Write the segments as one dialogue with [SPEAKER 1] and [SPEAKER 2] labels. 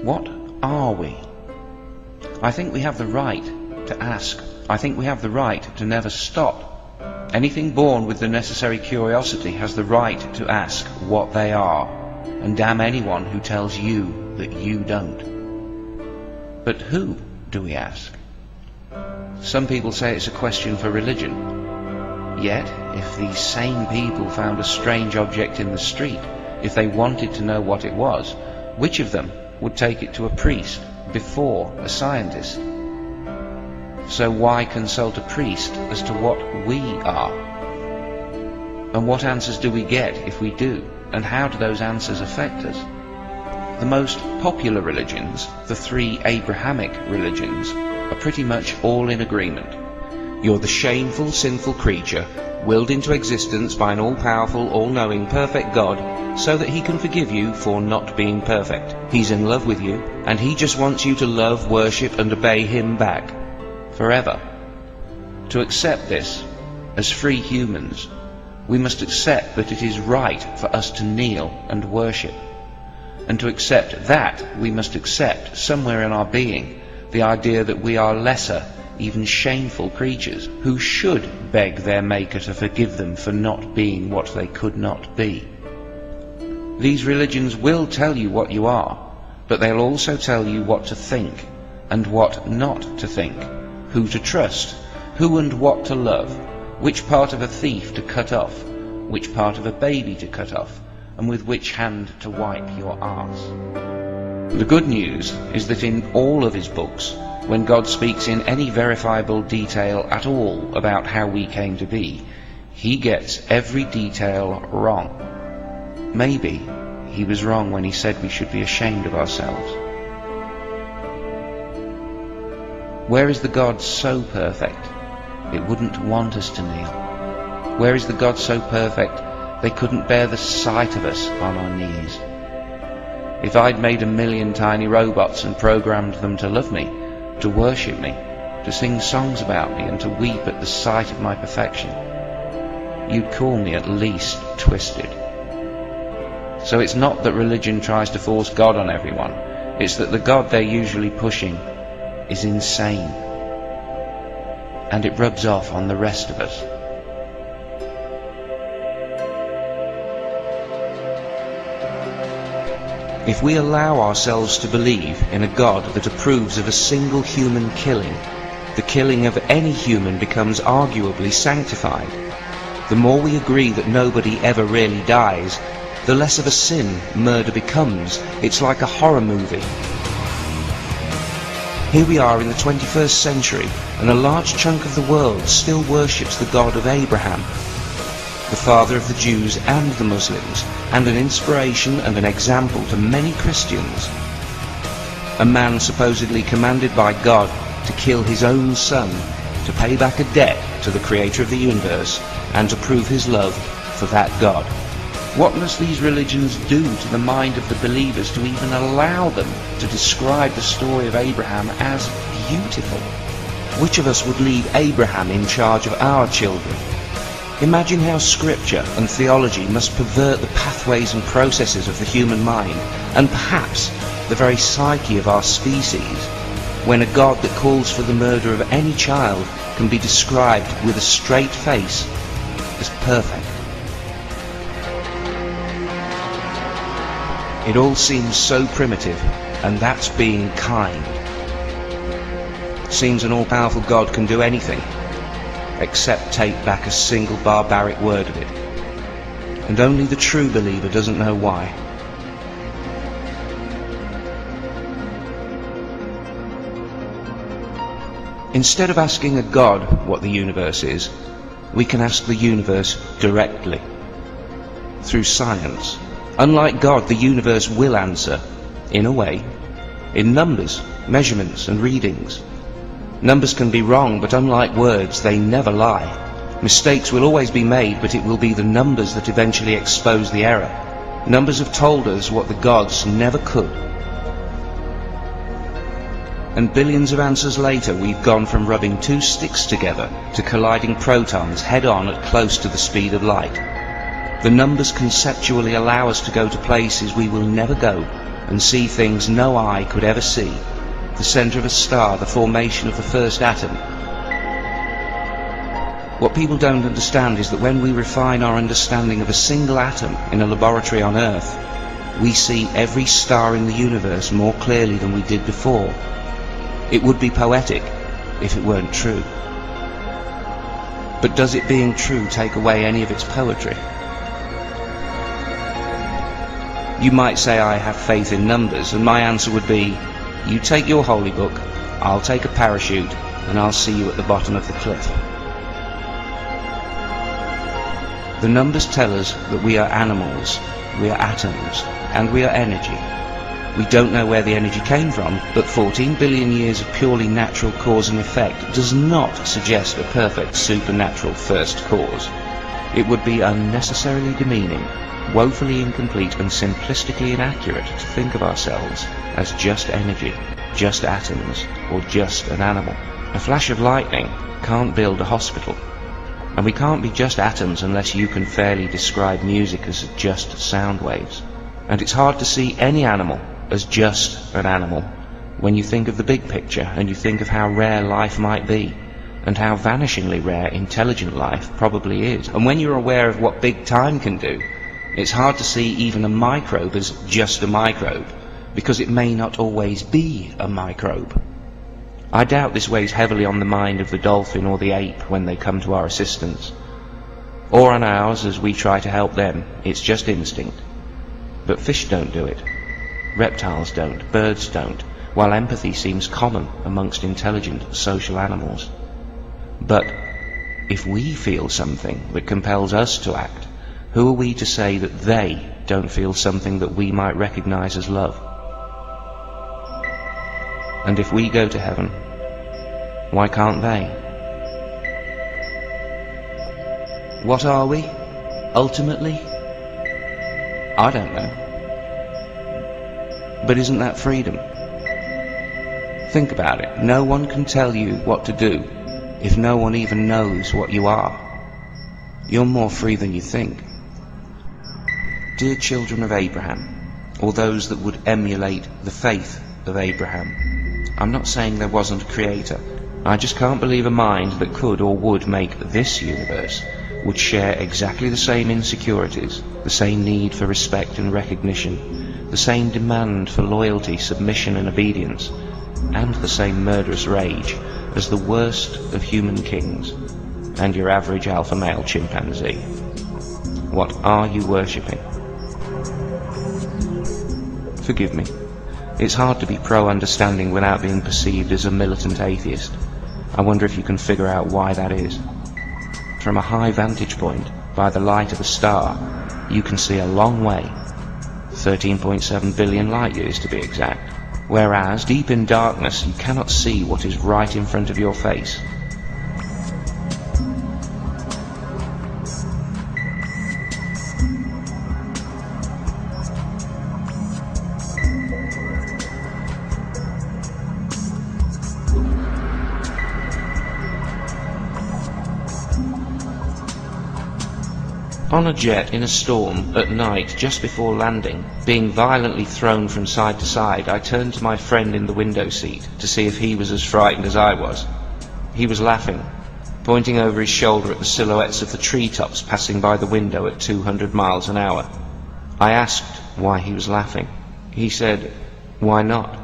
[SPEAKER 1] What are we? I think we have the right to ask. I think we have the right to never stop. Anything born with the necessary curiosity has the right to ask what they are, and damn anyone who tells you that you don't. But who do we ask? Some people say it's a question for religion. Yet, if these same people found a strange object in the street, if they wanted to know what it was, which of them would take it to a priest before a scientist? So why consult a priest as to what we are? And what answers do we get if we do? And how do those answers affect us? The most popular religions, the three Abrahamic religions, are pretty much all in agreement. You're the shameful, sinful creature, willed into existence by an all-powerful, all-knowing, perfect God, so that he can forgive you for not being perfect. He's in love with you, and he just wants you to love, worship, and obey him back. Forever. To accept this, as free humans, we must accept that it is right for us to kneel and worship. And to accept that, we must accept, somewhere in our being, the idea that we are lesser, even shameful creatures, who should beg their Maker to forgive them for not being what they could not be. These religions will tell you what you are, but they'll also tell you what to think, and what not to think, who to trust, who and what to love, which part of a thief to cut off, which part of a baby to cut off, and with which hand to wipe your arse. The good news is that in all of his books, when God speaks in any verifiable detail at all about how we came to be, he gets every detail wrong. Maybe he was wrong when he said we should be ashamed of ourselves. Where is the God so perfect it wouldn't want us to kneel? Where is the God so perfect they couldn't bear the sight of us on our knees? If I'd made 1,000,000 tiny robots and programmed them to love me, to worship me, to sing songs about me, and to weep at the sight of my perfection, you'd call me at least twisted. So it's not that religion tries to force God on everyone, it's that the God they're usually pushing is insane, and it rubs off on the rest of us. If we allow ourselves to believe in a God that approves of a single human killing, the killing of any human becomes arguably sanctified. The more we agree that nobody ever really dies, the less of a sin murder becomes. It's like a horror movie. Here we are in the 21st century, and a large chunk of the world still worships the God of Abraham, the father of the Jews and the Muslims, and an inspiration and an example to many Christians. A man supposedly commanded by God to kill his own son, to pay back a debt to the creator of the universe, and to prove his love for that God. What must these religions do to the mind of the believers to even allow them to describe the story of Abraham as beautiful? Which of us would leave Abraham in charge of our children? Imagine how scripture and theology must pervert the pathways and processes of the human mind, and perhaps the very psyche of our species, when a God that calls for the murder of any child can be described with a straight face as perfect. It all seems so primitive, and that's being kind. It seems an all-powerful God can do anything except take back a single barbaric word of it. And only the true believer doesn't know why. Instead of asking a God what the universe is, we can ask the universe directly, through science. Unlike God, the universe will answer, in a way, in numbers, measurements, and readings. Numbers can be wrong, but unlike words, they never lie. Mistakes will always be made, but it will be the numbers that eventually expose the error. Numbers have told us what the gods never could. And billions of answers later, we've gone from rubbing two sticks together to colliding protons head-on at close to the speed of light. The numbers conceptually allow us to go to places we will never go, and see things no eye could ever see. The center of a star, the formation of the first atom. What people don't understand is that when we refine our understanding of a single atom in a laboratory on Earth, we see every star in the universe more clearly than we did before. It would be poetic if it weren't true. But does it being true take away any of its poetry? You might say I have faith in numbers, and my answer would be, you take your holy book, I'll take a parachute, and I'll see you at the bottom of the cliff. The numbers tell us that we are animals, we are atoms, and we are energy. We don't know where the energy came from, but 14 billion years of purely natural cause and effect does not suggest a perfect supernatural first cause. It would be unnecessarily demeaning, woefully incomplete and simplistically inaccurate to think of ourselves as just energy, just atoms, or just an animal. A flash of lightning can't build a hospital. And we can't be just atoms unless you can fairly describe music as just sound waves. And it's hard to see any animal as just an animal when you think of the big picture and you think of how rare life might be and how vanishingly rare intelligent life probably is. And when you're aware of what big time can do, it's hard to see even a microbe as just a microbe, because it may not always be a microbe. I doubt this weighs heavily on the mind of the dolphin or the ape when they come to our assistance, or on ours as we try to help them. It's just instinct. But fish don't do it. Reptiles don't. Birds don't. While empathy seems common amongst intelligent social animals. But if we feel something that compels us to act, who are we to say that they don't feel something that we might recognize as love? And if we go to heaven, why can't they? What are we, ultimately? I don't know. But isn't that freedom? Think about it. No one can tell you what to do if no one even knows what you are. You're more free than you think. Dear children of Abraham, or those that would emulate the faith of Abraham, I'm not saying there wasn't a creator. I just can't believe a mind that could or would make this universe would share exactly the same insecurities, the same need for respect and recognition, the same demand for loyalty, submission and obedience, and the same murderous rage as the worst of human kings and your average alpha male chimpanzee. What are you worshipping? Forgive me. It's hard to be pro-understanding without being perceived as a militant atheist. I wonder if you can figure out why that is. From a high vantage point, by the light of a star, you can see a long way, 13.7 billion light years to be exact, whereas deep in darkness you cannot see what is right in front of your face. On a jet in a storm at night just before landing, being violently thrown from side to side, I turned to my friend in the window seat to see if he was as frightened as I was. He was laughing, pointing over his shoulder at the silhouettes of the treetops passing by the window at 200 miles an hour. I asked why he was laughing. He said, "Why not?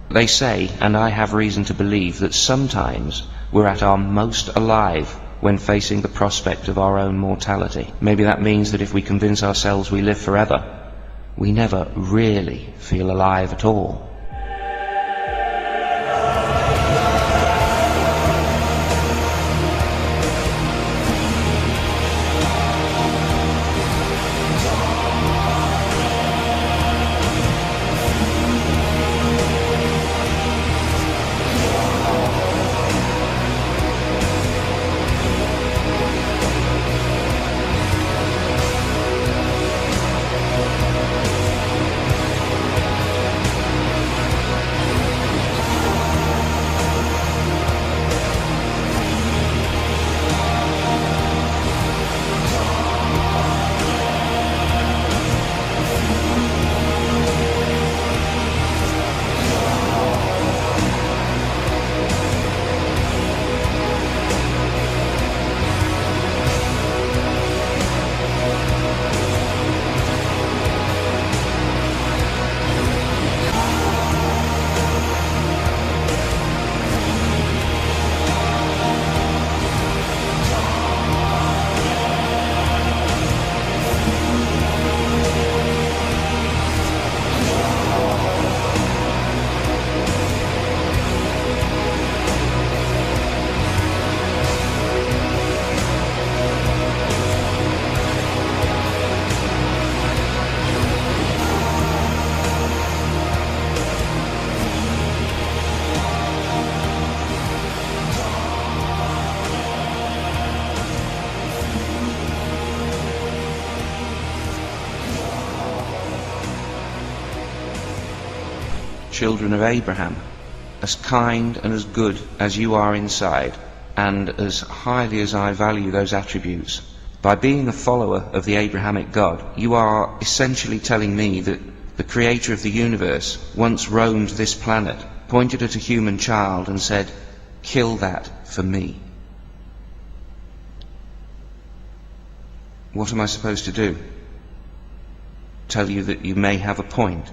[SPEAKER 1] They say, and I have reason to believe, that sometimes we're at our most alive when facing the prospect of our own mortality. Maybe that means that if we convince ourselves we live forever, we never really feel alive at all." children of Abraham, as kind and as good as you are inside, and as highly as I value those attributes, by being a follower of the Abrahamic God, you are essentially telling me that the creator of the universe once roamed this planet, pointed at a human child and said, "Kill that for me." What am I supposed to do? Tell you that you may have a point?